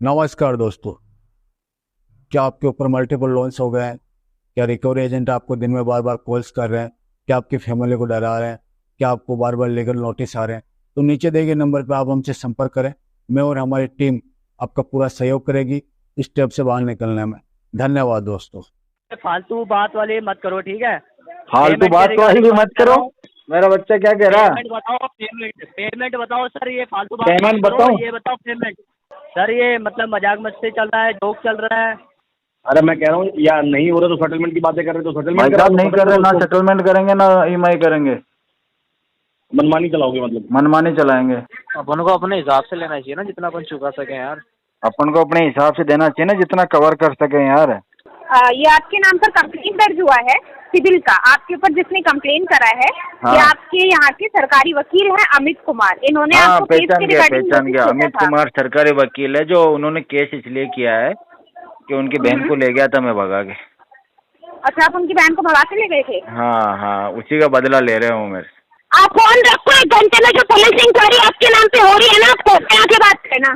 नमस्कार दोस्तों। क्या आपके ऊपर मल्टीपल लोन्स हो गए हैं? क्या रिकवरी एजेंट आपको दिन में बार बार कॉल्स कर रहे हैं? क्या आपकी फैमिली को डरा रहे हैं? क्या आपको बार बार लीगल नोटिस आ रहे हैं? तो नीचे दिए गए नंबर पर आप हमसे संपर्क करें। मैं और हमारी टीम आपका पूरा सहयोग करेगी इस स्टेप से बाहर निकलने में। धन्यवाद दोस्तों। फालतू बात वाली मत करो, ठीक है। फालतू पेमेंट के बात वाली रिगार्डिंग भी बात मत कर करो। रहा हूँ। मेरा बच्चा क्या कह रहा? पेमेंट बताओ, पेमेंट बताओ सर, ये फालतू बात मत पेमेंट करो, बताऊं? ये बताओ पेमेंट। सर ये मतलब मजाक मस्ती चल रहा है, जोक चल रहा है। अरे मैं कह रहा हूँ या नहीं हो रहा तो सेटलमेंट की बातें कर रहे, तो भाई सेटलमेंट करा साहब दो, नहीं खत्म कर रहे, करो ना उसको। सेटलमेंट करेंगे ना ईएमआई करेंगे। मनमानी चलाओगे मतलब? मनमानी चलाएंगे। अपन को अपने हिसाब से लेना चाहिए ना, जितना अपन चुका सके यार। अपन को अपने हिसाब से देना चाहिए ना, जितना कवर कर सके यार। ये आपके नाम पर कंप्लेन दर्ज हुआ है सिविल का। आपके ऊपर जिसने कंप्लेन करा है हाँ। ये आपके यहाँ के सरकारी वकील हैं अमित कुमार। इन्होंने हाँ, आपको केस के रिगार्डिंग पहचान नोटिस गया। भेजा अमित था। कुमार सरकारी वकील है, जो उन्होंने केस इसलिए किया है कि उनकी बहन को ले गया था मैं भगा के। अच्छा, आप उनकी बहन को भगा के ले गए थे? हाँ हाँ, उसी का बदला ले रहे हूँ मेरे। आप फोन रखो, 1 घंटे में जो पुलिस इंक्वायरी आपके नाम पे हो रही है ना, आपको यहाँ के बात करना।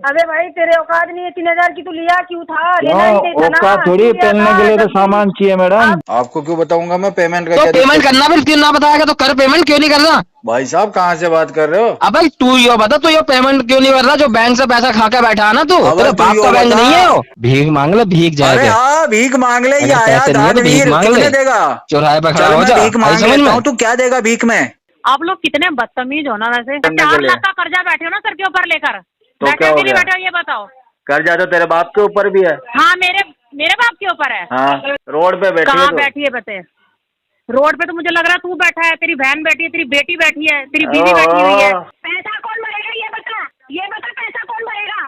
अबे भाई तेरे औकात नहीं है, 3,000 की तू लिया क्यों था? लेना ही नहीं था ना। औकात थोड़ी क्यों लिया पहनने था? के लिए तो जबकि सामान चाहिए मैडम। आपको क्यों बताऊंगा मैं पेमेंट का तो क्या पेमेंट दिक्कत? करना, फिर क्यों ना बताएगा तो कर पेमेंट, क्यों नहीं कर रहा? भाई साहब कहाँ से बात कर रहे हो? अब भाई तू यो बता, तू यो पेमेंट क्यों नहीं कर रहा? जो बैंक से पैसा खा के बैठा है ना तू, अब तेरे तू बाप यो का बैंक बता। नहीं है वो। भीख मांग ले, भीख अरे जाएगा। हाँ, भीख मांग ले। ये अगर आया पैसे नहीं है तो भीख दानवीर, मांग ले। कितने देगा? चौराहे पे खड़ा चल हो मैं जा, भीख आई मांग समझ लेता में। हूँ। तू क्या देगा भीख में? आप लोग कितने बदतमीज हो ना। वैसे करने के 4 लिए। लाख का कर्जा बैठे हो ना सर के ऊपर लेकर। तो बैठे क्या हो हो कि नहीं गया? बैठे हो ये बताओ। कर्जा तो तेरे बाप के ऊपर भी है। हाँ, मेरे मेरे बाप के ऊपर है। हाँ, रोड पे बैठी है कहाँ तो। बैठी है बते? रोड पे तो मुझे लग रहा है तू बैठा है, तेरी बहन बैठी है, तेरी बेटी बैठी है, तेरी बीवी बैठी हुई है। ओह। पैसा कौन भरेगा ये बता? ये बता, पैसा कौन भरेगा?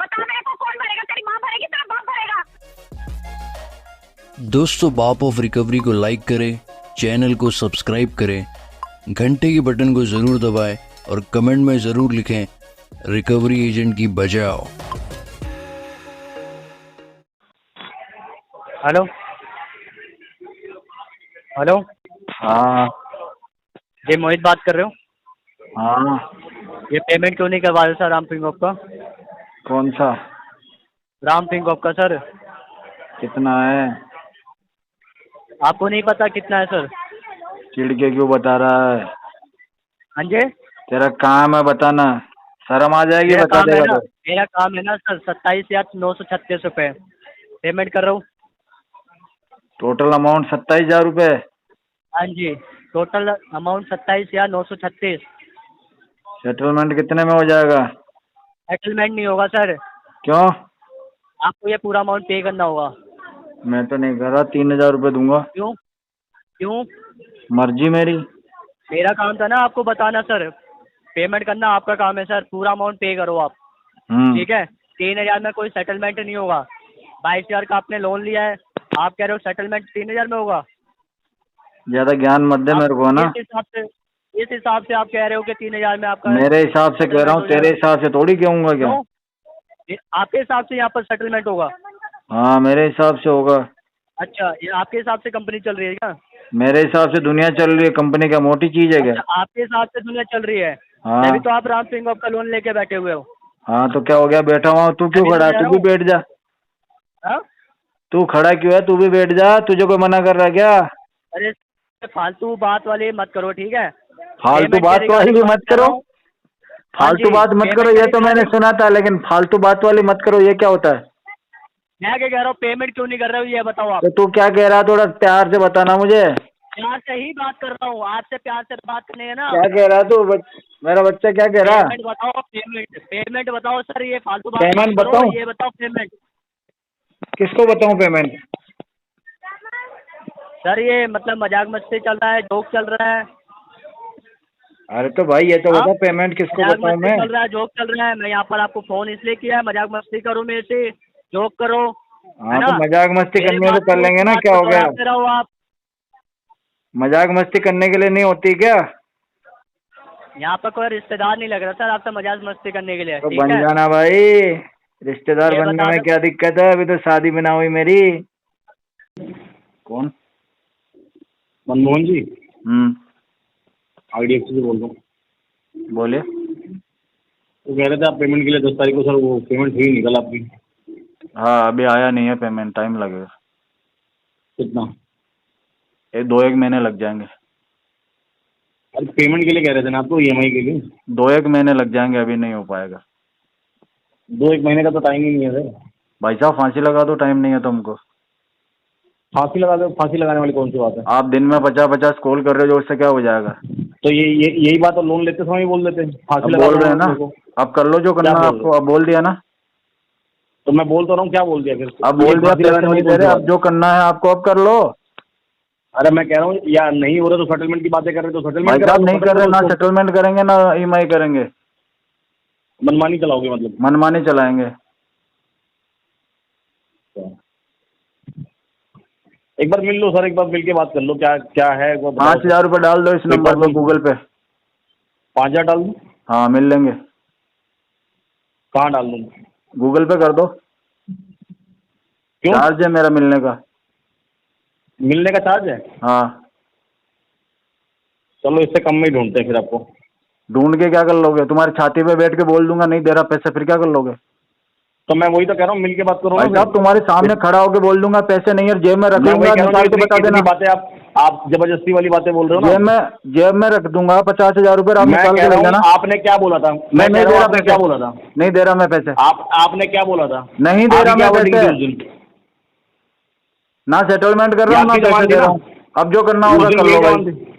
बता मेरे को, कौन भरेगा? तेरी माँ भरेगी, तेरा बाप भरेगा? दोस्तों, बाप ऑफ रिकवरी को लाइक करें, चैनल को सब्सक्राइब करें, घंटे के बटन को ज़रूर दबाएं और कमेंट में ज़रूर लिखें रिकवरी एजेंट की बजाओ। Hello hello. हाँ ये मोहित बात कर रहे हो? हाँ। ये पेमेंट क्यों नहीं करवा रहे सर राम सिंह गॉप का? कौन सा? राम सिंह गॉप का सर। कितना है? आपको नहीं पता कितना है सर? चिढ़ के क्यों बता रहा है? हाँ जी, तेरा काम है बताना। शर्म आ जाएगी मेरा बता काम है देगा ना, तो। मेरा काम है ना सर। 27,936 रुपये पेमेंट कर रहा हूँ। टोटल अमाउंट 27,000 रुपये। हाँ जी, टोटल अमाउंट 27,936। सेटलमेंट कितने में हो जाएगा? सेटलमेंट नहीं होगा सर, क्यों? आपको ये पूरा अमाउंट पे करना होगा। मैं तो नहीं कर रहा, 3,000 रुपये दूंगा। क्यों? क्यों? मर्जी मेरी। मेरा काम था ना आपको बताना सर। पेमेंट करना आपका काम है सर, पूरा अमाउंट पे करो आप। ठीक है, 3,000 में कोई सेटलमेंट नहीं होगा। 22,000 का आपने लोन लिया है, आप कह रहे हो सेटलमेंट 3,000 में होगा? ज्यादा ज्ञान मत दे मेरे को ना। इस हिसाब से आप कह रहे हो कि 3,000 में आपका मेरे हिसाब से कह रहा हूँ, तेरे हिसाब से थोड़ी कहूँगा क्या? क्यों? आपके हिसाब से यहाँ पर सेटलमेंट होगा? हाँ, मेरे हिसाब से होगा। अच्छा, ये आपके हिसाब से कंपनी चल रही है क्या? मेरे हिसाब से दुनिया चल रही है। कंपनी क्या मोटी चीज है क्या? अच्छा, आपके हिसाब से दुनिया चल रही है। हाँ। तभी तो आप राम सिंह का लोन लेके बैठे हुए हो। हाँ, तो क्या हो गया? बैठा हुआ हूँ, तू क्यों अभी तो खड़ा है? कह तू रहा भी हूँ। बैठ जा। हाँ? तू खड़ा क्यों है? तू भी बैठ जा। तुझे कोई मना कर रहा है क्या? अरे फालतू बात वाली मत करो, ठीक है। फालतू पेमेंट के बात वाली रिगार्डिंग भी बात मत कर रहा करो। हूँ। फालतू हाँ जी, बात मत करो, पेमेंट ये के तो मैंने रिगार्डिंग सुना था, लेकिन फालतू बात वाली मत करो, ये क्या होता है? मैं क्या कह रहा हूँ, पेमेंट क्यों नहीं कर रहे हो ये बताओ आप। तो तू क्या कह रहा है? थोड़ा प्यार से बताना मुझे। प्यार से ही बात कर रहा हूँ, आपसे प्यार से बात करनी है ना। क्या कह रहा है तू? मेरा बच्चा क्या कह रहा है? पेमेंट बताओ, पेमेंट बताओ सर, ये फालतू बात पेमेंट मत करो, बताऊं? ये बताओ पेमेंट। किसको बताऊं पेमेंट? सर ये मतलब मजाक मस्ती चल रहा है, जोक चल रहा है। अरे तो भाई ये तो हाँ? बता, पेमेंट किसको मजाक बताऊं मस्ती मैं? चल रहा है, जोक चल रहा है। मैं यहाँ पर आपको फोन इसलिए किया है, मजाक मस्ती करो मेरे से, जोक करो, है हाँ, ना। तो मजाक मस्ती मेरी करनी है तो कर लेंगे ना, बात क्या को हो गया? दोहराते रहो आप। मजाक मस्ती करने के लिए नहीं होती क्या? यहाँ पर कोई रिश्तेदार नहीं लग रहा सर आपसे मजाक मस्ती करने के लिए, तो ठीक बन है। जाना भाई। रिश्तेदार ये बनने बता में दो। क्या दिक्कत है? अभी तो शादी भी ना हुई मेरी। कौन? मनमोहन जी, हम्म। IDFC से बोल रहा हूँ। बोले। तो कह रहे थे आप पेमेंट के लिए 10 तारीख को, सर वो पेमेंट हुई निकल आपकी। हाँ अभी आया नहीं है पेमेंट, टाइम लगेगा। कितना? 2-1 महीने लग जाएंगे। अरे पेमेंट के लिए कह रहे थे ना आपको, EMI के लिए। 2-1 महीने लग जाएंगे, अभी नहीं हो पाएगा। 2-1 महीने का तो टाइम ही नहीं है सर। भाई साहब फांसी लगा दो, टाइम नहीं है तुमको। फांसी लगा दो, फांसी लगाने वाली कौन सी बात है? आप दिन में 50-50 कॉल कर रहे हो, उससे क्या हो जाएगा? तो यही बात तो लोन लेते समय ही बोल देते, फांसी अब लगा बोल रहे हैं ना, मेरे को। अब कर लो जो करना है आपको। अब बोल दिया ना, तो मैं बोल तो रहा हूँ, क्या बोल दिया फिर? अब बोल दिया, पैसे नहीं दे रहे, अब जो करना है आपको अब कर लो। अरे मैं कह रहा हूँ या नहीं हो रहा तो सेटलमेंट की बातें कर रहे, तो भाई सेटलमेंट साहब नहीं कर रहे, ना सेटलमेंट करेंगे ना EMI करेंगे। मनमानी चलाओगे मतलब? मनमानी चलाएंगे। एक बार मिल लो सर, एक बार मिल के बात कर लो, क्या क्या है वो बताओ। 5,000 रुपये डाल दो इस नंबर पर गूगल पे। 5,000 डाल दूँ? हाँ मिल लेंगे। कहाँ डाल दूँ? गूगल पे कर दो। क्यों? चार्ज है मेरा मिलने का। मिलने का चार्ज है? हाँ। चलो इससे कम में ही ढूंढते हैं फिर आपको। ढूंढ के क्या कर लोगे? तुम्हारी छाती पे बैठ के बोल दूंगा नहीं दे रहा पैसे, फिर क्या कर लोगे? तो मैं वही तो कह रहा हूँ, मिल के बात करो ना। भाई साहब तुम्हारे सामने खड़ा होके बोल दूंगा पैसे नहीं है, जेब में रख मैं वही लूंगा, कह रहा निकाल हूँ, के बता देना। बातें आप जबरदस्ती वाली बातें बोल रहे हो ना। जेब में रख दूंगा 50,000 रुपये, आप मैं निकाल कह के रहा ले हूँ, लेना। आपने क्या बोला था? मैं नहीं दे रहा आपने क्या बोला था? नहीं दे रहा मैं पैसे। आपने क्या बोला था? नहीं दे रहा मैं पैसे। उस दिन ना सेटलमेंट कर रहा हूँ ना आपकी पैसे जबान दे थी रहा ना? हूँ। अब जो करना होगा उस दिन कर लो यही भाई। जबान थी।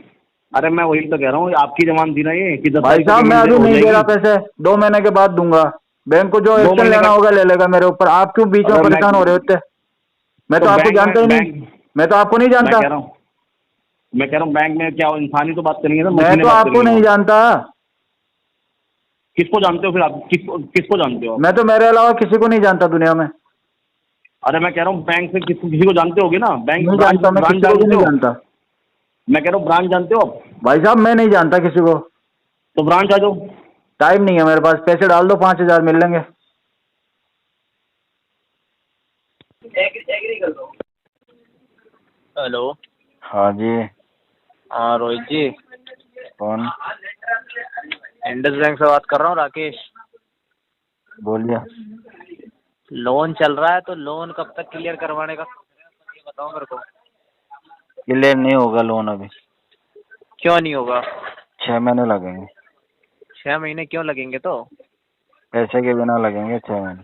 अरे मैं वही तो कह रहा हूँ, आपकी जबान थी ना ये कि 10 भाई तारीख को साहब मैं पेमेंट अभी हो नहीं दे रहा जाएगी। पैसे, 2 महीने के बाद दूंगा। बैंक को जो 2 एक्शन महीने लेना का? होगा ले लेगा मेरे ऊपर। आप क्यों बीच में अगर परेशान हो रहे होते? मैं तो आपको जानता ही नहीं, मैं तो आपको नहीं जानता। मैं कह रहा हूँ बैंक में क्या इंसानी तो बात करेंगे ना। मैं तो आपको नहीं जानता। किसको जानते हो फिर आप? किसको जानते हो? मैं तो मेरे अलावा किसी को नहीं जानता दुनिया में। अरे मैं कह रहा हूँ बैंक से किसी को जानते होगे ना? बैंक नहीं ब्रांच जानता, मैं किसी को भी जानते नहीं हो? जानता। मैं कह रहा हूँ ब्रांच जानते हो आप? भाई साहब मैं नहीं जानता किसी को। तो ब्रांच आ जाओ। टाइम नहीं है मेरे पास, पैसे डाल दो 5,000 मिल लेंगे। एग्री कर दो। हेलो। हाँ जी। हाँ रोहित जी। कौन? इंडस बैंक से बात कर रहा हूँ, राकेश। बोलिए। लोन चल रहा है तो लोन कब तक क्लियर करवाने का ये बताओ मेरे को। क्लियर नहीं होगा लोन अभी। क्यों नहीं होगा? 6 महीने लगेंगे। 6 महीने क्यों लगेंगे? तो पैसे के बिना लगेंगे 6 महीने।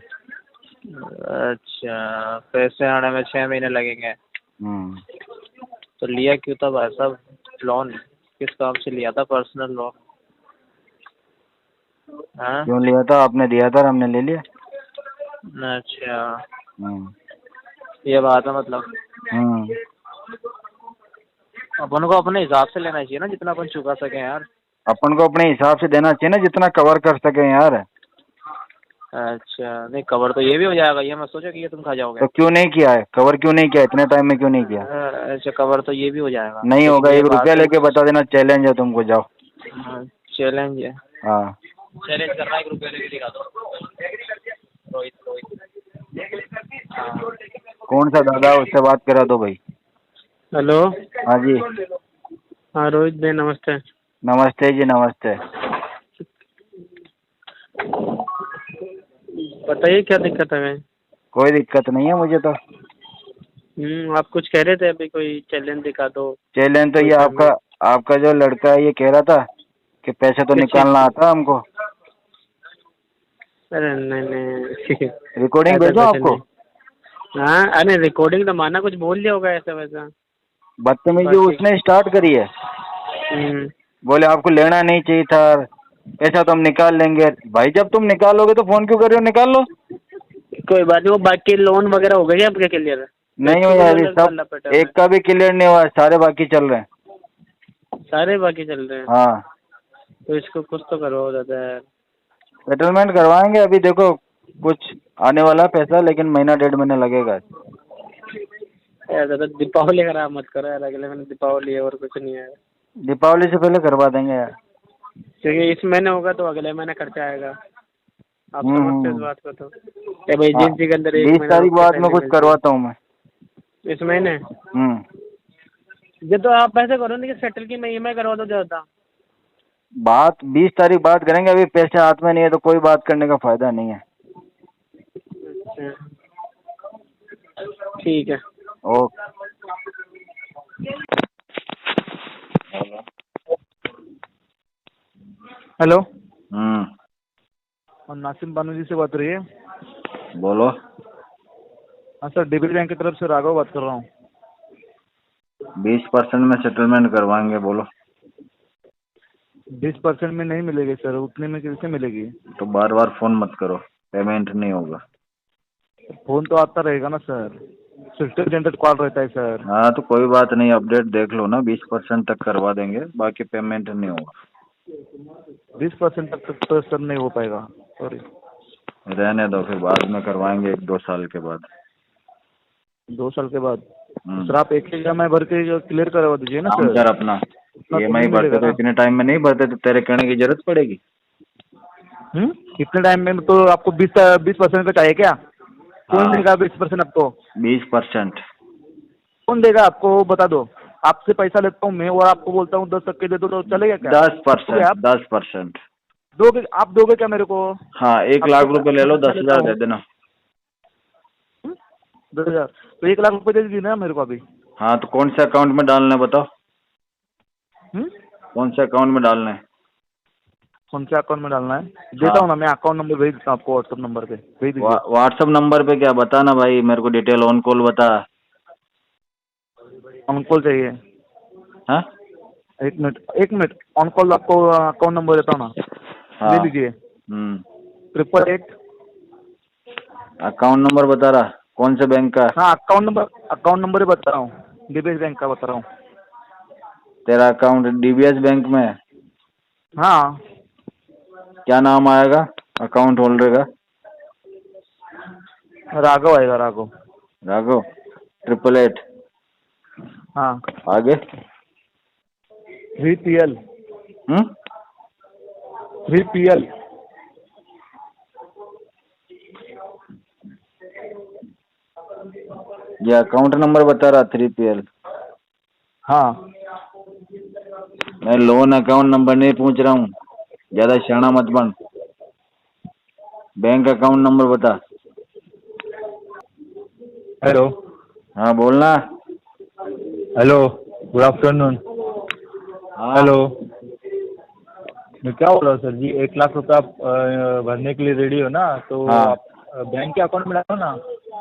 अच्छा, पैसे आने में 6 महीने लगेंगे। तो लिया क्यों था भाई साहब लोन? किस काम से लिया था? Personal loan? हाँ? क्यों लिया था? आपने दिया था, हमने ले लिया। अच्छा, ये बात है मतलब। अपन को अपने हिसाब से लेना चाहिए ना, जितना अपन चुका सके यार। अपन को अपने हिसाब से देना चाहिए ना, जितना कवर कर सके यार। अच्छा, नहीं कवर तो ये भी हो जाएगा, ये मैं सोचा कि ये तुम खा जाओगे। तो क्यों नहीं किया है कवर? क्यों नहीं किया इतने टाइम में? क्यों नहीं किया? अच्छा, कवर तो ये भी हो जाएगा। नहीं होगा। 1 रुपया लेके बता देना, चैलेंज है तुमको। जाओ। चैलेंज है? हाँ चैलेंज करना, 1 रुपया लेके दिखा दो। रोहित। कौन सा दादा? उससे बात करा दो भाई। हेलो। हाँ जी। हाँ रोहित भाई नमस्ते। नमस्ते जी नमस्ते। बताइए क्या दिक्कत है? कोई दिक्कत नहीं है मुझे तो। आप कुछ कह रहे थे अभी, कोई चैलेंज दिखा दो। चैलेंज तो ये आपका जो लड़का है ये कह रहा था कि पैसे तो निकालना आता हमको। अरे नहीं रिकॉर्डिंग भेजो आपको। हाँ अरे रिकॉर्डिंग तो माना कुछ बोल लिया होगा ऐसा वैसा। बदतमीजी उसने स्टार्ट करी है। बोले आपको लेना नहीं चाहिए था, पैसा तो हम निकाल लेंगे। भाई जब तुम निकालोगे तो फोन क्यों कर रहे हो? निकाल लो। कोई बात नहीं, वो बाकी लोन वगैरह हो गए आपके क्लियर? नहीं हुआ अभी, सब एक का भी क्लियर नहीं हुआ, सारे बाकी चल रहे हैं। सारे बाकी चल रहे हैं? हाँ। तो इसको कुछ तो करवाओ दादा यार। सेटलमेंट करवाएंगे। अभी देखो कुछ आने वाला पैसा, लेकिन महीना 1.5 महीने लगेगा। यार दादा दीपावली खराब मत करो यार, अगले महीने दीपावली है और कुछ नहीं है। दीपावली से पहले करवा देंगे यार। क्योंकि इस महीने होगा तो अगले महीने खर्चा आएगा। आप समझते इस बात को? तो भाई एजेंसी के अंदर 20 तारीख बाद में कुछ करवाता हूँ मैं इस महीने। ये तो आप ऐसे करो ना कि सेटल की मैं EMI करवा दो ज्यादा। बात 20 तारीख बात करेंगे, अभी पैसे हाथ में नहीं है तो कोई बात करने का फायदा नहीं है। ठीक है। ओके। हेलो, हम्म, नासिम बानू जी से बात रही है? बोलो। हाँ सर, डीबीटी बैंक की तरफ से राघव बात कर रहा हूँ। 20% में सेटलमेंट करवाएंगे, बोलो। 20% में नहीं मिलेगी सर, उतने में कैसे मिलेगी? तो बार बार फोन मत करो, पेमेंट नहीं होगा। फोन तो आता रहेगा ना सर, सिस्टम जनरेट कॉल रहता है सर। हाँ तो कोई बात नहीं, अपडेट देख लो ना, 20% तक करवा देंगे, बाकी पेमेंट नहीं होगा। 20% तक तो सर नहीं हो पाएगा, सॉरी। रहने दो, फिर बाद में करवाएंगे 1-2 साल के बाद। 2 साल के बाद? सर आप एक EMI भर के क्लियर करवा दीजिए ना काम सर। कर अपना। तो EMI नहीं भरते मिलेगा तो ना। इतने टाइम में नहीं भरते तो तेरे कहने की जरूरत पड़ेगी। कितने टाइम में? तो आपको 20% का चाहिए क्या? कौन देगा 20% आपको? 20%। कौन देगा आपको, वो बता दो। आपसे पैसा लेता हूँ मैं और आपको बोलता हूँ 10 टक्के दे दो, तो चलेगा क्या? 10%, 10%। दोगे? आप दोगे क्या मेरे को? हाँ, 1 लाख रुपए ले लो, 10,000 दे देना। 10,000 तो 1 लाख रुपए दे दीजिए ना मेरे को अभी। हाँ तो कौन से अकाउंट में डालना है बताओ? कौन से अकाउंट में डालना है? कौन से अकाउंट में डालना है? देता हूँ ना, मैं अकाउंट नंबर भेज देता हूँ आपको, व्हाट्सएप नंबर पे भेज दीजिए। व्हाट्सएप नंबर पे क्या बताना भाई, मेरे को डिटेल ऑन कॉल बता। ऑन कॉल चाहिए? हाँ, 1 मिनट ऑन कॉल आपको अकाउंट नंबर देता हूँ ना, हाँ। दे दीजिए। 888। अकाउंट नंबर बता रहा, कौन से बैंक का? हाँ, अकाउंट नंबर ही बता रहा हूँ, डीबीएस बैंक का बता रहा हूँ। तेरा अकाउंट डीबीएस बैंक में है? हाँ। क्या नाम आएगा अकाउंट होल्डर का? राघव आएगा, राघव। राघव। 888। हाँ। आगे? 3PL। 3PL। ये अकाउंट नंबर बता रहा 3PL। हाँ। मैं लोन अकाउंट नंबर नहीं पूछ रहा हूँ, ज्यादा शाना मत बन। बैंक अकाउंट नंबर बता। हेलो। हाँ बोलना। Hello, good afternoon. हाँ। हेलो, मैं क्या बोल रहा हूँ सर जी, 1 लाख रुपये आप भरने के लिए रेडी हो ना? तो हाँ। आप बैंक के अकाउंट में डालो ना,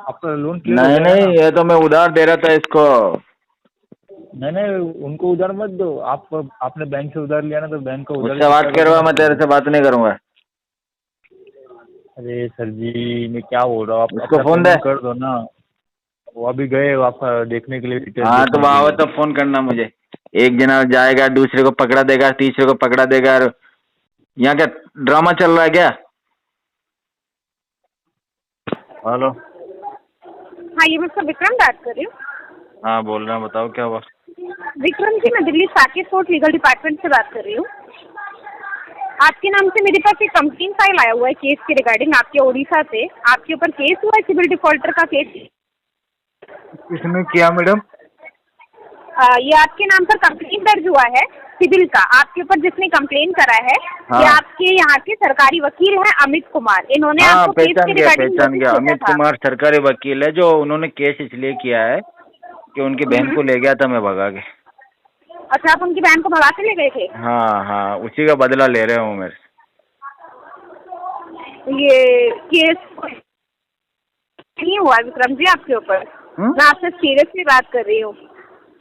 आपका लोन क्लियर हो नहीं जाएगा नहीं, ना। ये तो मैं उधार दे रहा था इसको। नहीं, उनको उधार मत दो। आपने बैंक से उधार लिया ना, तो बैंक का उधार उससे बात करवा, मैं तेरे से बात नहीं करूंगा। अरे सर जी, मैं क्या बोल रहा हूँ, आप उसको अपना फोन दे। पेमेंट कर दो ना। वो अभी गए आपका देखने के लिए, डिटेल हाँ तो देखने वो के आओ लिए। तो फोन करना मुझे। एक जना जाएगा, दूसरे को पकड़ा देगा, तीसरे को पकड़ा देगा। यहाँ क्या ड्रामा चल रहा है क्या? हेलो। हाँ, ये मैं सब विक्रम बात कर रही हूँ। हाँ बोल रहा हूँ, बताओ क्या हुआ? विक्रम जी, मैं Delhi Saket court legal department से बात कर रही हूँ। आपके नाम से मेरे पास एक कंप्लेंट फाइल आया हुआ है केस के रिगार्डिंग, आपके ओडिशा से। आपके ऊपर केस हुआ है, सिविल डिफॉल्टर का केस। किसने किया मैडम? ये आपके नाम पर कंप्लेंट दर्ज हुआ है सिविल का, आपके ऊपर जिसने कंप्लेन करा है। हाँ। ये आपके यहाँ के सरकारी वकील हैं अमित कुमार, इन्होंने हाँ आपको केस के पहचान गया, रिगार्डिंग पहचान नोटिस गया। भेजा अमित था। कुमार सरकारी वकील है, जो उन्होंने केस इसलिए किया है कि उनकी बहन को ले गया था मैं भगा के। अच्छा, आप उनकी बहन को भगा के ले गए थे? हाँ हाँ, उसी का बदला ले रहे हो मेरे से। ये केस नहीं हुआ विक्रम जी आपके ऊपर। मैं आपसे सीरियसली बात कर रही हूँ।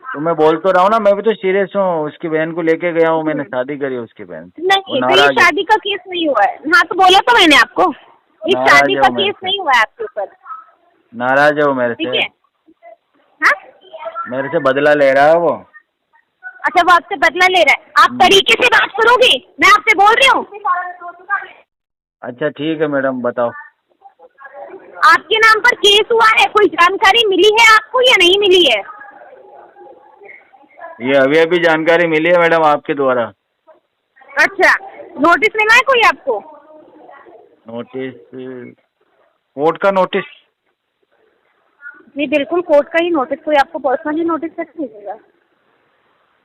तो मैं बोल तो रहा हूँ ना, मैं भी तो सीरियस हूँ। उसकी बहन को लेके गया हूँ, मैंने शादी करी उसकी बहन से। नहीं, तो ये शादी का केस नहीं हुआ है। हाँ तो बोला तो मैंने आपको, ये शादी का केस नहीं हुआ है आपके ऊपर। नाराज है वो मेरे ठीक से। है। हाँ, मेरे से बदला ले रहा है वो। अच्छा, वो आपसे बदला ले रहा है। आप तरीके से बात करोगे, मैं आपसे बोल रही हूँ। अच्छा ठीक है मैडम, बताओ। आपके नाम पर केस हुआ है, कोई जानकारी मिली है आपको या नहीं मिली है? ये अभी अभी जानकारी मिली है मैडम आपके द्वारा। अच्छा, नोटिस मिला है कोई आपको? नोटिस? कोर्ट का नोटिस? जी बिल्कुल, कोर्ट का ही नोटिस। कोई आपको पर्सनली नोटिस कैसे मिलेगा?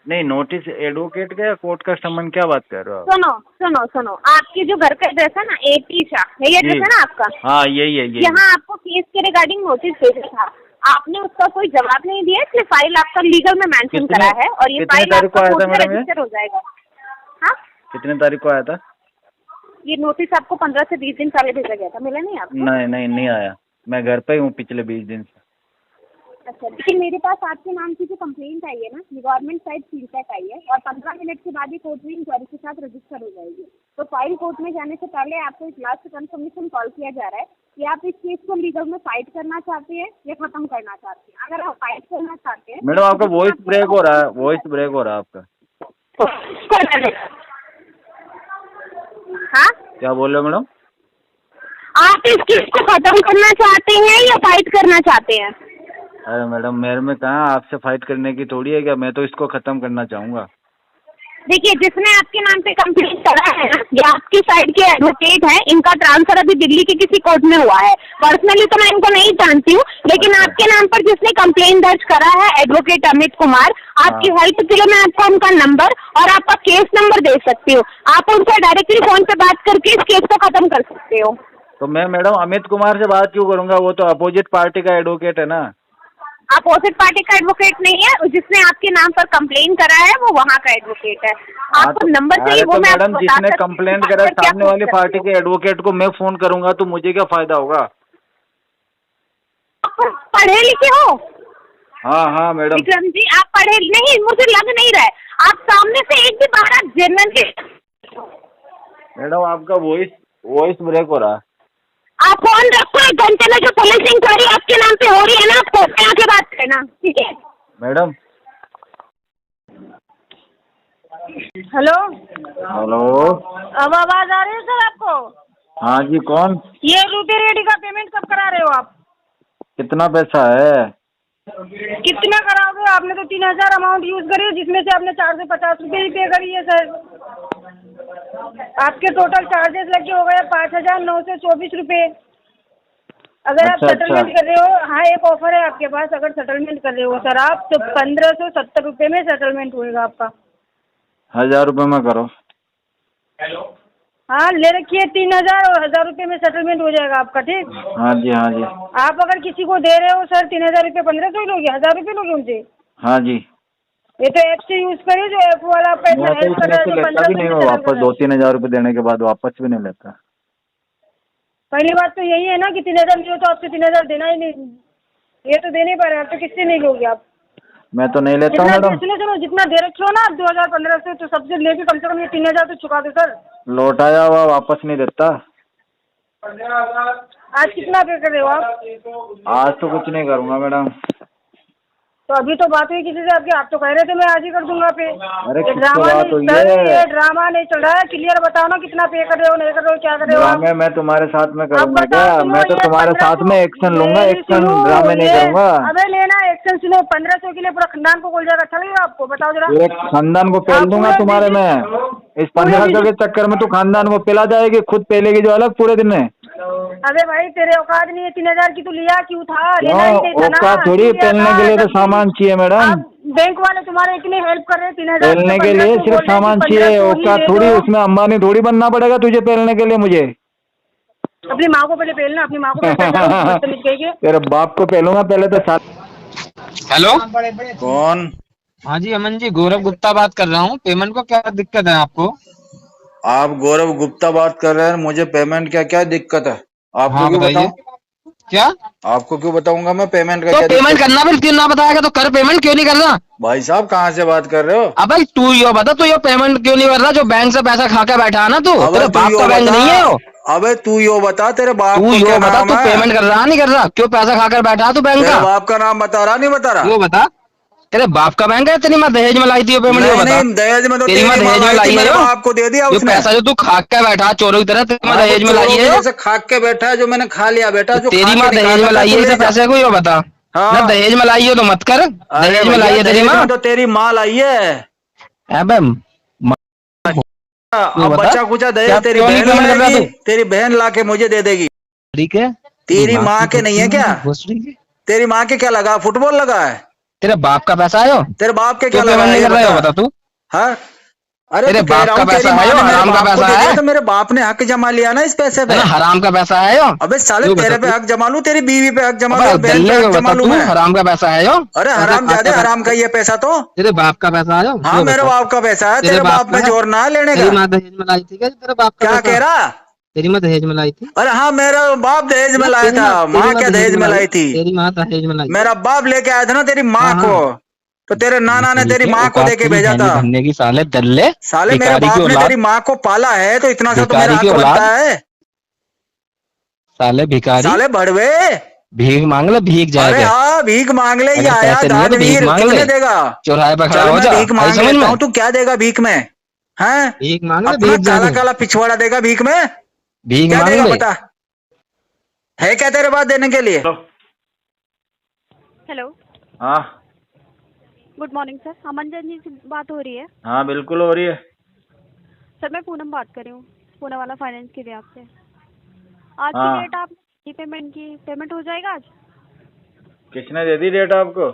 नहीं, नोटिस एडवोकेट का या कोर्ट का संबंध, क्या बात कर रहे हो आप? सुनो सुनो सुनो, आपके जो घर का एड्रेस है ना, AP शाह, यही एड्रेस है ना आपका? हाँ यही है, यही। यहाँ आपको केस के रिगार्डिंग नोटिस भेजा था, आपने उसका कोई जवाब नहीं दिया, इसलिए फाइल आपका लीगल में मेंशन करा है और ये फाइल आपका कोर्ट में रजिस्टर हो जाएगा। हाँ, कितने तारीख को आया था ये नोटिस? आपको 15 से 20 दिन पहले भेजा गया था, मिला नहीं आपको? नहीं आया, मैं घर पे ही हूँ पिछले 20 दिन से। अच्छा, लेकिन मेरे पास आपके नाम की जो कंप्लेंट आई है ना, गवर्नमेंट साइड फीडबैक आई है और 15 मिनट के बाद ही कोर्ट में इंक्वायरी के साथ रजिस्टर हो जाएगी। तो फाइल कोर्ट में जाने से पहले आपको एक लास्ट कंफर्मेशन कॉल किया जा रहा है कि आप इस केस को लीगल में फाइट करना चाहते हैं या खत्म करना चाहते हैं। अगर आप फाइट करना चाहते हैं, मैडम आपका वॉइस ब्रेक हो रहा है, वॉइस ब्रेक हो रहा है आपका। हाँ, क्या बोल रहे हो मैडम? आप इस केस को खत्म करना चाहते हैं या फाइट करना चाहते हैं? अरे मैडम, मेरे में कहाँ आपसे फाइट करने की थोड़ी है क्या, मैं तो इसको खत्म करना चाहूँगा। देखिए, जिसने आपके नाम पे कंप्लेंट करा है ना, ये आपकी साइड के एडवोकेट हैं, इनका ट्रांसफर अभी दिल्ली के किसी कोर्ट में हुआ है। पर्सनली तो मैं इनको नहीं जानती हूँ, लेकिन आपके नाम पर जिसने कंप्लेंट दर्ज करा है, एडवोकेट अमित कुमार, आपकी हेल्प के लिए मैं आपको उनका नंबर और आपका केस नंबर दे सकती हूँ। आप उनसे डायरेक्टली फोन पे बात करके इस केस को खत्म कर सकते हो। तो मैं मैडम अमित कुमार से बात क्यों करूँगा, वो तो अपोजिट पार्टी का एडवोकेट है ना। अपोजिट पार्टी का एडवोकेट नहीं है, जिसने आपके नाम पर कंप्लेन करा है वो वहाँ का एडवोकेट है। आपको नंबर चाहिए वो मैं मैडम, जिसने कंप्लेंट करा सामने वाली पार्टी के एडवोकेट को मैं फोन करूंगा तो मुझे क्या फायदा होगा? आप पढ़े लिखे हो? हाँ मैडम। विक्रम जी, आप पढ़े नहीं, मुझे लग नहीं रहा है। आप सामने से एक भी बार आप जेनरल के। मैडम आपका वॉइस ब्रेक हो रहा है। आप फोन रखो, 1 घंटे में जो पुलिस इंक्वायरी आपके नाम पे हो रही है ना, आप कोर्ट में आके बात करना, ठीक है? मैडम हेलो, अब आवाज आ रही है सर आपको? हाँ जी, कौन? ये रूपी रेडी का पेमेंट कब करा रहे हो आप? कितना पैसा है? कितना कराओगे? आपने तो 3000 अमाउंट यूज करी है, जिसमें से आपने 450 रुपये ही पे करी है सर। आपके टोटल चार्जेस लगे हो गए 5924 रुपये। अगर आप सेटलमेंट कर रहे हो, हाँ एक ऑफर है आपके पास, अगर सेटलमेंट कर रहे हो सर आप, तो 1570 रुपये में सेटलमेंट होएगा आपका। 1000 रुपये में करो। हाँ ले रखिए 3000 और 1000 रुपये में सेटलमेंट हो जाएगा आपका, ठीक? हाँ जी। आप अगर किसी को दे रहे हो सर 3000 रुपये, 1500 ही लोगे, 1000 रुपये लोगे उनसे? हाँ जी। ये तो ऐप से यूज करिए, जो ऐप वाला आपका इतना हेल्प कर रहा है। लेता भी नहीं हो वापस, 2-3 हजार रुपये देने के बाद वापस भी नहीं लेता। पहली बात तो यही है ना कि 3000 लियो तो आपसे 3000 देना ही नहीं, ये तो दे नहीं पा रहे आप, तो किससे नहीं लोगे आप? मैं तो नहीं लेता हूँ मैडम। सुनो, जितना दे रखे हो ना आप 2015 से, तो सबसे लेके कम से कम ये 3000 तो चुका दो सर। लौटाया हुआ वापस नहीं देता। आज कितना पे कर रहे हो आप? आज तो कुछ नहीं करूँगा मैडम। तो अभी तो बात हुई किसी से आपकी, आप तो कह रहे थे मैं आज ही कर दूंगा पे। अरे ड्रामा नहीं चल रहा है, क्लियर बताओ ना कितना पे कर रहे हो, नहीं कर रहे हो, क्या कर रहे हो आप? मैं तुम्हारे साथ में करूँगा क्या? मैं तो तुम्हारे साथ में एक्शन लूंगा, एक्शन ड्रामे नहीं करूँगा। अबे लेना एक्शन, सुनो 1500 के लिए पूरा खानदान को बोल जाएगा, अच्छा लगेगा आपको? बताओ जरा। एक खानदान को पेल दूंगा तुम्हारे में, इस 1500 के चक्कर में तू खानदान को पिला जाएगी, खुद पेलेगी जो अलग पूरे दिन में। अबे भाई तेरे औकात नहीं है, 3000 की तू लिया क्यों था? औकात थोड़ी, पेलने के लिए तो सामान चाहिए मैडम। बैंक वाले तुम्हारे इतनी हेल्प कर रहे हैं, 3000 पेलने के लिए सिर्फ सामान चाहिए, औकात थोड़ी, उसमें अंबानी थोड़ी बनना पड़ेगा तुझे पेलने के लिए। मुझे अपनी माँ को पहले पेलना, अपनी माँ को तेरे बाप को पेलूंगा पहले तो साथ। हेलो, कौन? हाँ जी अमन जी, गौरव गुप्ता बात कर रहा हूँ। पेमेंट को क्या दिक्कत है आपको? आप गौरव गुप्ता बात कर रहे हैं, मुझे पेमेंट क्या दिक्कत है आपको? हाँ, क्यों बताऊं? क्या आपको क्यों बताऊंगा मैं पेमेंट का? तो क्या पेमेंट करना फिर क्यों ना बताएगा तो कर, पेमेंट क्यों नहीं कर रहा? भाई साहब कहाँ से बात कर रहे हो? अब भाई तू यो बता, तू यो पेमेंट क्यों नहीं कर रहा? जो बैंक से पैसा खा के बैठा है ना, तू तेरे बाप का बैंक नहीं है वो। अबे तू यो बता, तेरे बाप तू यो बता, तू पेमेंट कर रहा नहीं कर रहा? क्यों पैसा खाकर बैठा तू बैंक का? बाप का नाम बता रहा नहीं बता रहा? वो बता, तेरे बाप का बैंक है? तेरी माँ दहेज में लाई थी पेमेंट? नहीं, दहेज में तो तेरी माँ दहेज में लाई है, आपको दे दिया उसने। पैसा जो तू खा के बैठा चोरों की तरह, तेरी माँ दहेज में लाई है? जैसे खा के बैठा है, जो मैंने खा लिया बेटा, जो तेरी माँ दहेज में लाई है पैसे को, यो बता। ना दहेज में लाई हो तो मत कर, दहेज में लाई है तेरी माँ? तो तेरी माँ लाई है। अब बच्चा कुचा दहेज तेरी बहन लाएगी, तेरी बहन लाके मुझे दे देगी, ठीक है? तेरी माँ के नहीं है क्या? तेरी माँ के क्या लगा, फुटबॉल लगा है? तेरे बाप का पैसा है? तेरे बाप के क्या क्यों पेमेंट नहीं कर रहे हो बता तू? हाँ अरे तेरे तो कह बाप रहा का हूँ तेरी पैसा माँ है? ने मेरे हराम का बाप को पैसा दे दिया है? तो मेरे बाप ने हक जमा लिया ना इस पैसे पे। हराम का पैसा है यो? अबे साले क्यों तेरे बता पे तू? हक जमा लूं, तेरी बीवी पे हक जमा लूं, अबे बहन पे दल्ले हक को जमा बता लूं तू, मैं। हराम का पैसा है यो? अरे हराम जादे, हराम का ये पैसा तो तेरे बाप का पैसा है यो? हाँ मेरे बाप का पैसा है, तेरे बाप में जोर ना है लेने तेरी का। माँ दहेज में लाई थी क्या तेरे बाप का क्या पैसा? कह रहा? तेरी माँ दहेज में लाई थी? अरे हाँ मेरा बाप दहेज में लाया था। माँ क्या दहेज में लाई थी? तेरी माँ दहेज में लाई। मेरा बाप लेके आया था ना तेरी माँ हाँ, को, तो तेरे नाना ने तेरी माँ को देके भेजा था। धन्ने की साले दल्ले, साले मेरे भिखारी की बाप ने औलाद, तेरी माँ को पाला है तो इतना सा तो मेरा भिखारी की हक औलाद, बनता है। साले भिखारी, साले भड़वे, भीख मांग ले, भीख अरे जाएगा। हाँ भीख मांग ले, ये अगर आया पैसे नहीं है तो भीख दानवीर, मांग कितने ले, देगा? चौराहे पर खड़ा चल हो मैं जा, भीख आई मांग समझ लेता में? हूँ, तू क्या देगा भीख में? हैं भीख मांग ले, अपना भीख काला जाके काला पिछवाड़ा देगा भीख में? भीख क्या मांग देगा ले। बता, है क्या तेरे पास देने के लिए? हेलो, हाँ गुड मॉर्निंग सर, अमन जैन जी से बात हो रही है? हाँ बिल्कुल हो रही है। सर मैं पूनम बात कर रही हूँ, पूनम वाला फाइनेंस के लिए आपसे। आज हाँ। की डेट आप पेमेंट की, पेमेंट हो जाएगा आज? किसने दे दी डेट आपको?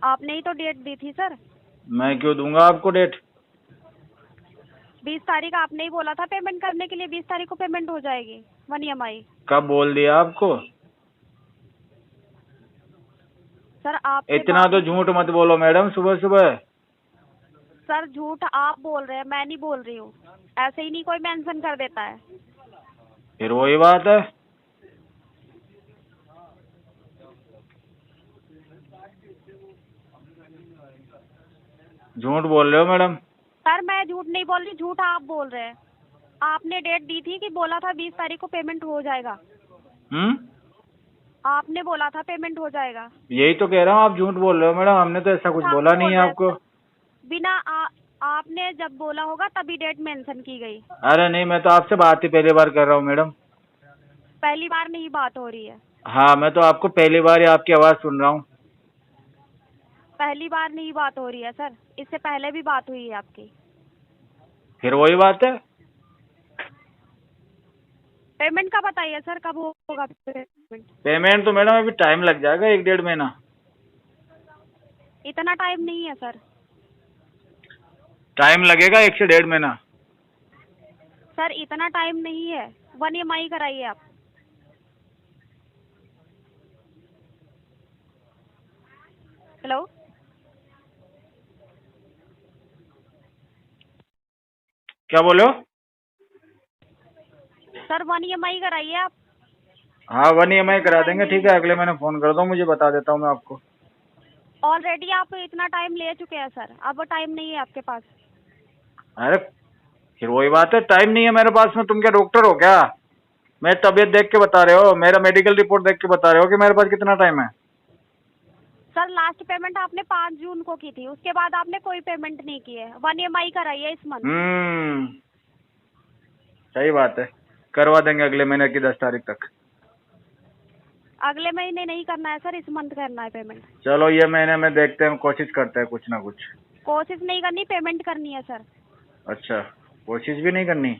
आपने ही तो डेट दी थी सर। मैं क्यों दूंगा आपको डेट? 20 तारीख आपने ही बोला था पेमेंट करने के लिए, 20 तारीख को पेमेंट हो जाएगी 1 EMI। कब बोल दिया आपको? सर आप इतना तो झूठ मत बोलो मैडम सुबह सुबह। सर झूठ आप बोल रहे हैं, मैं नहीं बोल रही हूँ। ऐसे ही नहीं कोई मेंशन कर देता है। फिर वही बात है। झूठ बोल रहे हो मैडम। सर मैं झूठ नहीं बोल रही, झूठ आप बोल रहे हैं। आपने डेट दी थी कि बोला था 20 तारीख को पेमेंट हो जाएगा। आपने बोला था पेमेंट हो जाएगा। यही तो कह रहा हूँ, आप झूठ बोल रहे हो मैडम, हमने तो ऐसा कुछ बोला नहीं है आपको। बिना आपने जब बोला होगा तभी डेट मेंशन की गई। अरे नहीं, मैं तो आपसे बात ही पहली बार कर रहा हूँ मैडम। पहली बार नहीं बात हो रही है। हाँ मैं तो आपको पहली बार ही आपकी आवाज सुन रहा हूँ। पहली बार नहीं बात हो रही है सर, इससे पहले भी बात हुई है आपकी। फिर वही बात है। पेमेंट का बताइए सर, कब होगा पेमेंट? पेमेंट तो मैडम अभी टाइम लग जाएगा, 1-1.5 महीना। इतना टाइम नहीं है सर। टाइम लगेगा 1 से 1.5 महीना। सर इतना टाइम नहीं है, 1 EMI कराइए आप। हेलो, क्या बोलो? सर 1 EMI कराइए आप। हाँ 1 EMI करा देंगे, ठीक है अगले महीने फोन कर दो मुझे, बता देता हूँ मैं आपको। ऑलरेडी आप इतना टाइम ले चुके हैं सर, अब टाइम नहीं है आपके पास। अरे फिर वही बात है, टाइम नहीं है मेरे पास में। तुम क्या डॉक्टर हो क्या? मैं तबीयत देख के बता रहे हो, मेरा मेडिकल रिपोर्ट देख के बता रहे हो कि मेरे पास कितना टाइम है? सर लास्ट पेमेंट आपने 5 जून को की थी, उसके बाद आपने कोई पेमेंट नहीं की है। 1 EMI कराइए इस मंथ। सही बात है, करवा देंगे अगले महीने की 10 तारीख तक। अगले महीने नहीं करना है सर, इस मंथ करना है पेमेंट। चलो ये महीने में देखते हैं, कोशिश करते हैं कुछ ना कुछ। कोशिश नहीं करनी, पेमेंट करनी है सर। अच्छा, कोशिश भी नहीं करनी?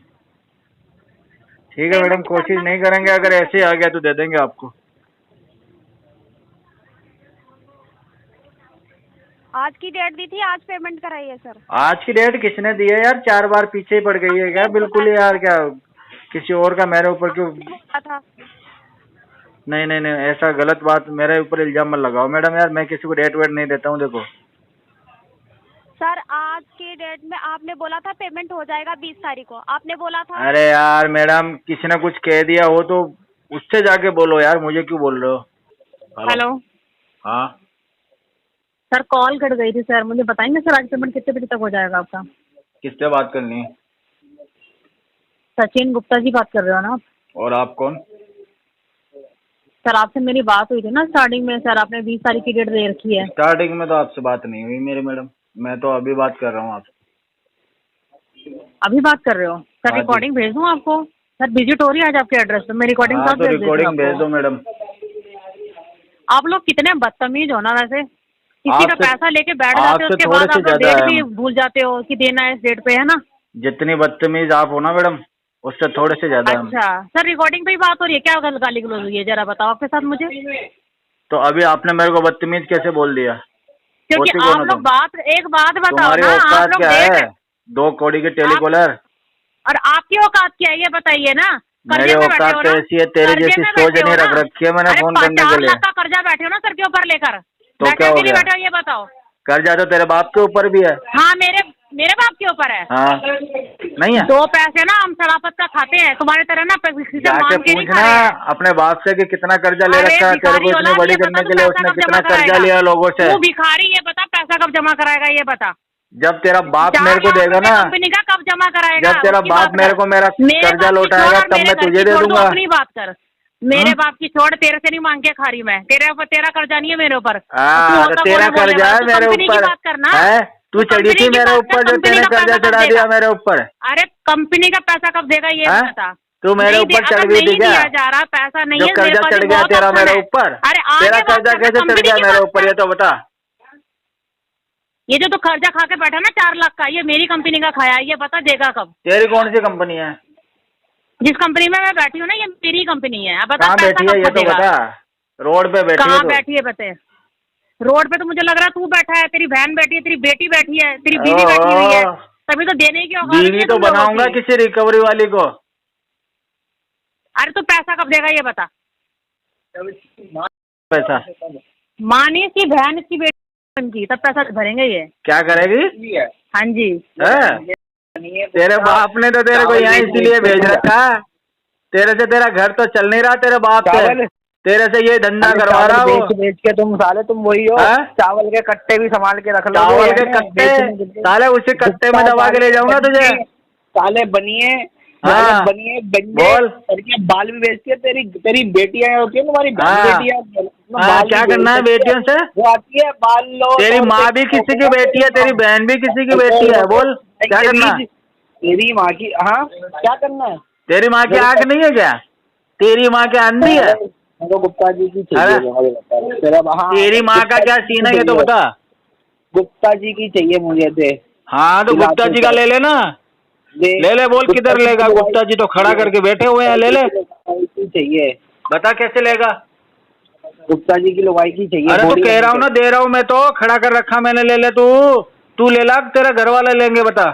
ठीक है मैडम, कोशिश नहीं करेंगे, अगर ऐसे ही आ गया तो दे देंगे आपको। आज की डेट दी थी, आज पेमेंट कराइए सर। आज की डेट किसने दी है यार? 4 बार पीछे ही पड़ गई है क्या? बिल्कुल यार, क्या किसी और का मेरे ऊपर क्यों? नहीं नहीं नहीं, ऐसा गलत बात मेरे ऊपर इल्जाम मत लगाओ मैडम यार, मैं किसी को डेट वेट नहीं देता हूँ। देखो सर आज की डेट में आपने बोला था पेमेंट हो जाएगा 20 तारीख को, आपने बोला था। अरे यार मैडम, किसी ने कुछ कह दिया हो तो उससे जाके बोलो यार, मुझे क्यों बोल रहे हो? हेलो। हाँ सर कॉल कट गई थी सर, मुझे बताएंगे सर आज पेमेंट कितने बजे तक हो जाएगा आपका? किससे बात करनी है? सचिन गुप्ता जी बात कर रहे हो ना आप? और आप कौन? सर आपसे मेरी बात हुई थी ना स्टार्टिंग में, सर आपने 20 तारीख की डेट दे रखी है। स्टार्टिंग में तो आपसे बात नहीं हुई मेरी मैडम, मैं तो अभी बात कर रहा हूँ आपसे। अभी बात कर रहे हो सर? रिकॉर्डिंग भेज दूँ आपको? सर विजिट हो रही है आज आपके एड्रेस पे, मैं रिकॉर्डिंग हाँ, तो रिकॉर्डिंग भेज दो मैडम। आप लोग कितने बदतमीज हो ना वैसे, किसी का पैसा लेके बैठ जाते हो, उसके बाद आप लोग डेट भी भूल जाते हो कि देना है इस डेट पे, है ना? जितनी बदतमीज आप हो ना मैडम, उससे थोड़े से ज्यादा। अच्छा सर, रिकॉर्डिंग पे ही बात हो रही है क्या? गाली गलौज हुई है, जरा बताओ आपके साथ मुझे। तो अभी आपने मेरे को बदतमीज कैसे बोल दिया? क्योंकि होती कौन आप हो लोग तुम? एक बात बताओ तुम्हारी ना, आप औकात लोग क्या देख है? 2 कौड़ी के टेलीकॉलर। और आपकी औकात क्या है ये बताइए ना। मेरी कर्जे में बैठे औकात हो तो ना, ऐसी है, तेरी कर्जे जैसी में सोच बैठे हो नहीं ना। रख रखी है मैंने अरे फोन करने के 4 लिए। लाख का कर्जा बैठे हो ना सर के ऊपर लेकर, तो बैठे क्या हो हो कि नहीं गया? बैठे हो ये बताओ। कर्जा तो तेरे बाप के ऊपर भी है। हाँ, मेरे बाप के ऊपर है। हाँ, नहीं है? 2 पैसे ना हम सलापत का खाते हैं, तुम्हारे तरह ना किसी से जाके मांग के नहीं खा पूछना रहे हैं। अपने बाप से कि कितना कर्जा ले अरे रखा है तेरे को भिखारी इतनी औलाद, बड़ी ये बता करने तू के लिए, पैसा उसने कब कितना जमा कर्जा कराएगा? लिया लोगों से। तू भिखारी, ये बता पैसा कब जमा कराएगा ये बता। जब तेरा बाप 4 मेरे को लाख देगा रुपए ना, कंपनी का कब जमा कराएगा? जब तेरा उसकी बाप बात मेरे कर। को मेरा मेरे कर्जा बाप की लौटाएगा छोड़ और तब मेरे मैं घर तुझे की दे छोड़, तू दूंगा। अपनी बात कर। मेरे बाप की छोड़, तेरे से नहीं मांग के खा रही मैं। तेरा कर्जा नहीं है मेरे ऊपर। तो तेरा कर्जा है मेरे ऊपर है? तू चढ़ी थी मेरे ऊपर जो तेरे कर्जा चढ़ा दिया मेरे ऊपर। अरे कंपनी का पैसा कब देगा ये बता। तू मेरे ऊपर चढ़ गई थी क्या? दिया जा रहा पैसा नहीं जो है, कर्जा चढ़ गया तेरा मेरे ऊपर। अरे तेरा कर्जा कैसे चढ़ गया मेरे ऊपर ये तो बता। ये जो तू कर्जा खा के बैठा ना 4 लाख का, ये मेरी कंपनी का खाया है, ये बता देगा कब? तेरी कौन सी कंपनी है? जिस कंपनी में मैं बैठी हूँ ना, ये मेरी कंपनी है। अब बता कहाँ बैठी है ये तो बता। रोड पे बैठी है? कहाँ बैठी है बता। रोड पे तो मुझे लग रहा है तू बैठा है, तेरी बहन बैठी है, तेरी बेटी बैठी है, तेरी बीवी बैठी हुई है, तभी तो देने की औकात नहीं है बीवी तो तुम लोगों बनाऊंगा की। किसी रिकवरी वाली को। अरे तू पैसा कब देगा ये बता। पैसा मानी इसकी बहन, इसकी बेटी की, तब पैसा भरेंगे ये। क्या करेगी? हाँ जी। तेरे बाप ने तो तेरे को यहाँ इसीलिए भेज रखा है। तेरे से तेरा घर तो चल नहीं रहा, तेरे बाप से तेरे से ये धंधा करवा रहा हो। बेच के तुम साले तुम वही हो। चावल के कट्टे भी संभाल के रख लो। चावल के कट्टे साले उसी कट्टे में दबा के ले जाऊंगा तुझे। साले बनिए बनिए बोल। बाल भी बेचती है तेरी बेटियां होती है, तुम्हारी बेटियां। क्या करना है बेटियों से? वो आती है बाल लो। तेरी माँ भी किसी की बेटी है, तेरी बहन भी किसी की बेटी है। बोल क्या करना है? तेरी माँ की, हाँ क्या करना है? तेरी माँ की आंख नहीं है क्या? तेरी माँ क्या अंधी है? तो गुप्ता जी की चाहिए। तेरी माँ का क्या सीन है ये तो बता। गुप्ता जी की चाहिए मुझे दे। हाँ तो गुप्ता जी का ले लेना। ले बोल किधर लेगा? गुप्ता जी तो खड़ा करके बैठे हुए हैं। ले चाहिए, बता कैसे लेगा? गुप्ता जी की लुगाई की चाहिए। अरे तो कह रहा हूँ ना, दे रहा हूँ मैं तो, खड़ा कर रखा मैंने। ले तू ले ला, तेरा घर वाला लेंगे। बता।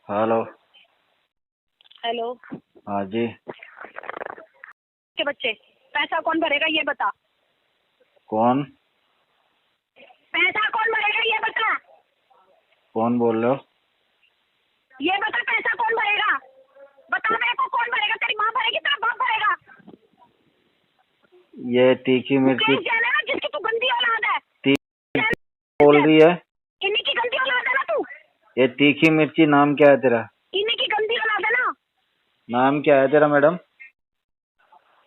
Hello hello. हाँ जी। के बच्चे पैसा कौन भरेगा ये बता। कौन? पैसा कौन भरेगा ये बता। कौन बोल रहे हो? ये बता पैसा कौन भरेगा। बता मेरे को कौन भरेगा। तेरी माँ भरेगी, तेरा बाप भरेगा। ये तीखी मिर्ची ना जिसकी तू गंदी औलाद है बोल रही है। इन्हीं की गंदी औलाद है ना तू। ये तीखी मिर्ची नाम क्या है तेरा? इन्हीं की गंदी औलाद है ना। नाम क्या है तेरा मैडम?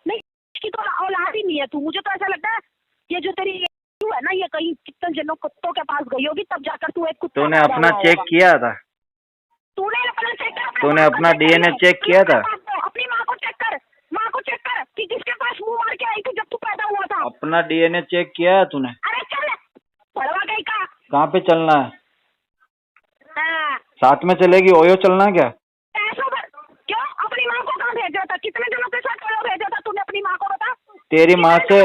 नहीं, इसकी तो औलाद ही नहीं है तू। मुझे तो ऐसा लगता है ये जो तेरी है ना, ये कहीं कितने जनों कुत्तों के पास गई होगी, तब जाकर तू एक कुत्ता। तूने अपना चेक किया था? तूने अपना चेक कर। तूने अपना डीएनए चेक किया था? अपनी माँ को चेक कर। माँ को चेक कर कि किसके पास मुंह मार के आई थी जब तू पैदा हुआ था। अपना डीएनए चेक किया है तूने? अरे चल पड़वा गई का। कहाँ पे चलना है? हाँ। साथ में चलेगी? ओयो चलना है क्या? पैसों पर क्यों? अपनी माँ को कहाँ भेजा था? कितने जनों के साथ भेजा था तूने अपनी माँ को? बता। तेरी माँ से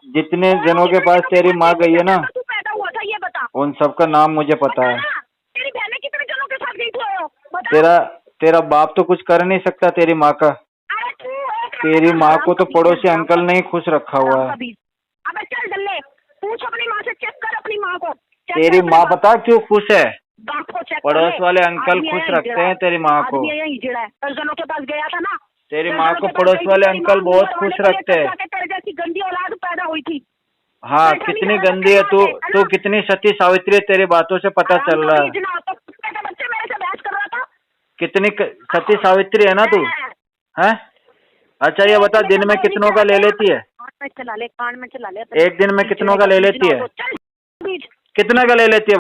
जितने जनों के पास तेरी माँ गई है ना, तू पैदा हुआ था ये बता। उन सबका नाम मुझे पता है। तेरी बहनें कितने जनों के साथ गई थी? तेरा बाप तो कुछ कर नहीं सकता तेरी माँ का। तेरी माँ को तो पड़ोसी अंकल ने ही खुश रखा हुआ है। अबे चल डल्ले, पूछ अपनी माँ से, चेक कर अपनी माँ को। तेरी माँ बता क्यों खुश है? चेक पड़ोस वाले अंकल खुश रखते हैं तेरी माँ को। जनों के पास गया था ना। तेरी माँ को पड़ोस वाले अंकल बहुत खुश रखते हैं। तेरे जैसी गंदी औलाद पैदा हुई थी। हाँ कितनी गंदी है तू कितनी सती सावित्री है, तेरी बातों से पता चल रहा है। बच्चे मेरे से बहस कर रहा था। कितनी सती सावित्री है ना तू, हैं? अच्छा ये बता, दिन में कितनों का ले लेती है? कान में चला ले। एक दिन में कितनों का ले लेती है? कितने का ले लेती है?